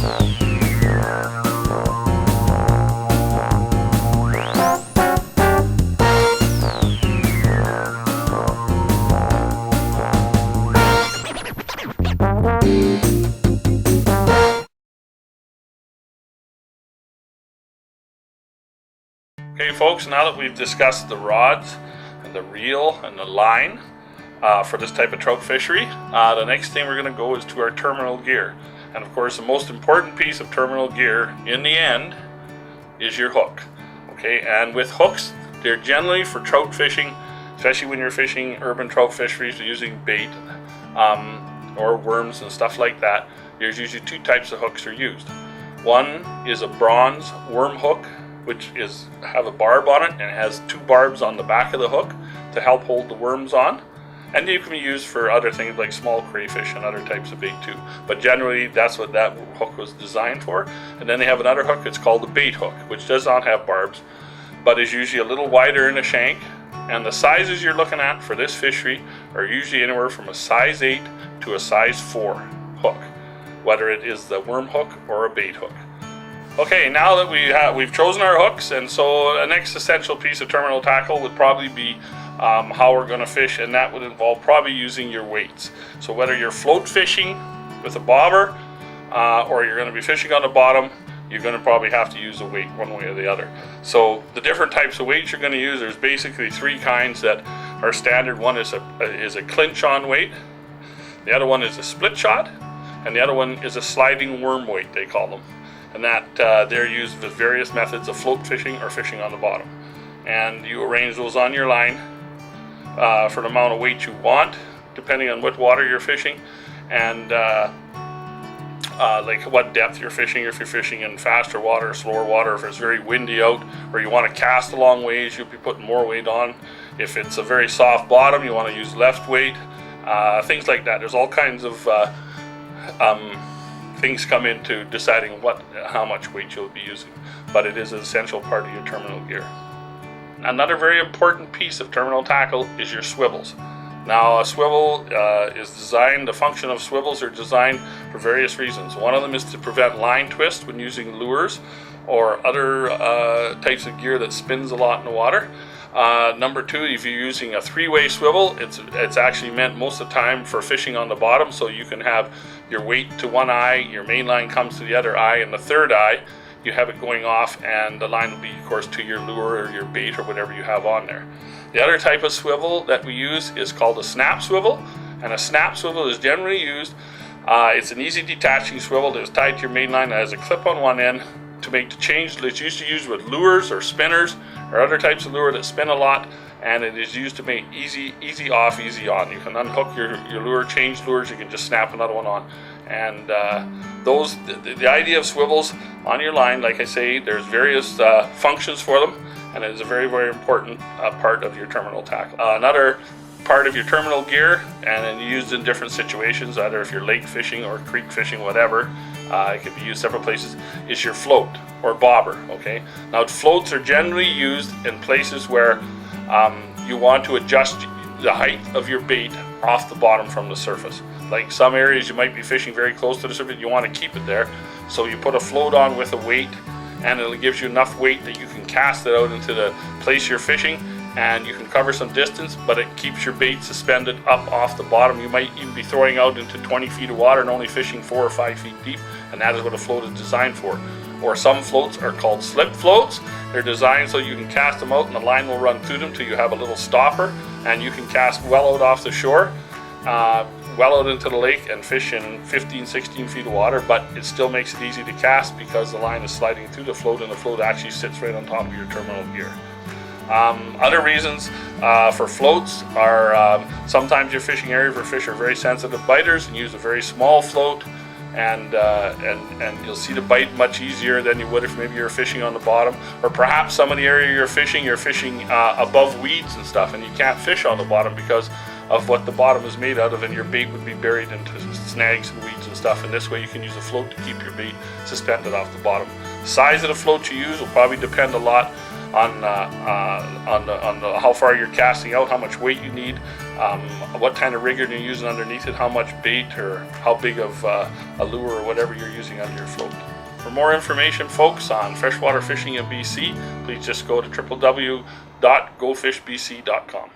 Okay folks, now that we've discussed the rods and the reel and the line for this type of trout fishery, the next thing we're going to go is to our terminal gear. And of course the most important piece of terminal gear in the end is your hook. Okay, and with hooks, they're generally for trout fishing, especially when you're fishing urban trout fisheries using bait or worms and stuff like that. There's usually two types of hooks are used. One is a bronze worm hook, which have a barb on it and has two barbs on the back of the hook to help hold the worms on. And you can be used for other things like small crayfish and other types of bait too. But generally that's what that hook was designed for. And then they have another hook, it's called the bait hook, which does not have barbs, but is usually a little wider in the shank. And the sizes you're looking at for this fishery are usually anywhere from a size 8 to a size 4 hook, whether it is the worm hook or a bait hook. Okay, now that we've chosen our hooks, and so the next essential piece of terminal tackle would probably be how we're going to fish, and that would involve probably using your weights. So whether you're float fishing with a bobber or you're going to be fishing on the bottom, you're going to probably have to use a weight one way or the other. So the different types of weights you're going to use, there's basically three kinds that are standard. One is a clinch on weight, the other one is a split shot, and the other one is a sliding worm weight, they call them. And that they're used with various methods of float fishing or fishing on the bottom. And you arrange those on your line for the amount of weight you want, depending on what water you're fishing, and like what depth you're fishing. If you're fishing in faster water, slower water, if it's very windy out, or you want to cast a long ways, you'll be putting more weight on. If it's a very soft bottom, you want to use left weight, things like that. There's all kinds of things come into deciding how much weight you'll be using, but it is an essential part of your terminal gear. Another very important piece of terminal tackle is your swivels. Now a swivel is designed, the function of swivels are designed for various reasons. One of them is to prevent line twist when using lures or other types of gear that spins a lot in the water. Number two, if you're using a three-way swivel, it's actually meant most of the time for fishing on the bottom, so you can have your weight to one eye, your main line comes to the other eye, and the third eye you have it going off, and the line will be of course to your lure or your bait or whatever you have on there. The other type of swivel that we use is called a snap swivel, and a snap swivel is generally used, it's an easy detaching swivel that is tied to your main line that has a clip on one end to make the change. It's usually used with lures or spinners or other types of lure that spin a lot, and it is used to make easy off, easy on. You can unhook your lure, change lures, you can just snap another one on. And the idea of swivels on your line, like I say, there's various functions for them, and it is a very, very important part of your terminal tackle. Another part of your terminal gear, and used in different situations, either if you're lake fishing or creek fishing, whatever, it can be used several places, is your float or bobber. Okay, now floats are generally used in places where you want to adjust the height of your bait off the bottom from the surface. Like some areas you might be fishing very close to the surface, you want to keep it there, so you put a float on with a weight, and it gives you enough weight that you can cast it out into the place you're fishing, and you can cover some distance, but it keeps your bait suspended up off the bottom. You might even be throwing out into 20 feet of water and only fishing 4 or 5 feet deep, and that is what a float is designed for. Or some floats are called slip floats. They're designed so you can cast them out and the line will run through them till you have a little stopper, and you can cast well out off the shore, well out into the lake, and fish in 15, 16 feet of water, but it still makes it easy to cast because the line is sliding through the float, and the float actually sits right on top of your terminal gear. Other reasons for floats are sometimes your fishing area for fish are very sensitive biters and use a very small float, and you'll see the bite much easier than you would if maybe you're fishing on the bottom, or perhaps some of the area you're fishing above weeds and stuff, and you can't fish on the bottom because of what the bottom is made out of, and your bait would be buried into snags and weeds and stuff, and this way you can use a float to keep your bait suspended off the bottom. The size of the float you use will probably depend a lot on how far you're casting out, how much weight you need, what kind of rig you're using underneath it, how much bait or how big of a lure or whatever you're using on your float. For more information, folks, on freshwater fishing in BC, please just go to www.gofishbc.com.